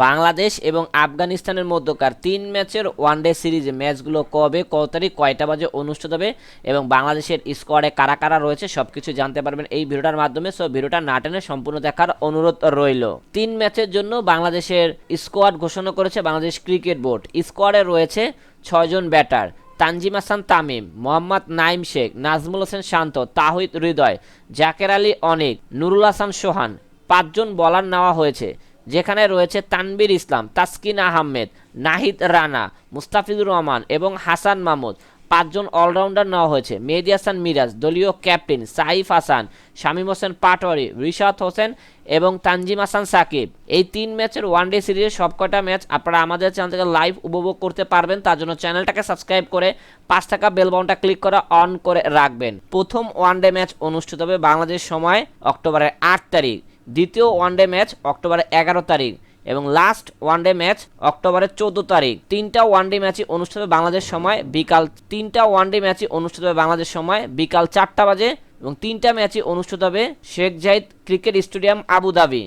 বাংলাদেশ এবং আফগানিস্তানের মধ্যকার 3 ম্যাচের ওয়ানডে সিরিজে ম্যাচগুলো কবে, কত তারিখ, কয়টা বাজে অনুষ্ঠিত হবে এবং বাংলাদেশের স্কোয়াডে কারা কারা রয়েছে সবকিছু জানতে পারবেন এই ভিডিওটার মাধ্যমে। সো ভিডিওটা না টেনে সম্পূর্ণ দেখার অনুরোধ রইল। 3 ম্যাচের জন্য বাংলাদেশের স্কোয়াড ঘোষণা করেছে বাংলাদেশ ক্রিকেট বোর্ড। স্কোয়াডে রয়েছে 6 জন ব্যাটার: তানজিম হাসান তামিম, মোহাম্মদ নাইম শেখ, নাজমুল হোসেন শান্ত, তাহিদ হৃদয়, জাকের আলী অনিক, নুরুল হাসান সোহান। 5 জন বলার নেওয়া হয়েছে, যেখানে রয়েছে তানবীর ইসলাম, তাসকিন আহমেদ, নাহিদ রানা, মুস্তাফিজুর রহমান এবং হাসান মাহমুদ। 5 জন অলরাউন্ডার নেওয়া হয়েছে: মেহেদী হাসান মিরাজ, দলীয় ক্যাপ্টেন সাইফ হাসান, শামীম হোসেন পাটোয়ারি, রিশাদ হোসেন এবং তানজিম হাসান সাকিব। এই 3 ম্যাচের ওয়ানডে সিরিজের সবকটা ম্যাচ আপনারা আমাদের চ্যানেল থেকে লাইভ উপভোগ করতে পারবেন। তার জন্য চ্যানেলটাকে সাবস্ক্রাইব করে পাশ থাকা বেল বাটনটা ক্লিক করে অন করে রাখবেন। প্রথম ওয়ানডে ম্যাচ অনুষ্ঠিত হবে বাংলাদেশ সময় অক্টোবরের 8 তারিখ, দ্বিতীয় ওয়ানডে ম্যাচ অক্টোবরের 11 তারিখ এবং লাস্ট ওয়ানডে ম্যাচ অক্টোবরের 14 তারিখ। 3টা ওয়ানডে ম্যাচই অনুষ্ঠিত হবে বাংলাদেশ সময় বিকাল 3টা ওয়ানডে ম্যাচই অনুষ্ঠিত হবে বাংলাদেশ সময় বিকাল 4টা বাজে এবং 3টা ম্যাচই অনুষ্ঠিত হবে শেখ জায়েদ ক্রিকেট স্টেডিয়াম, আবুধাবি।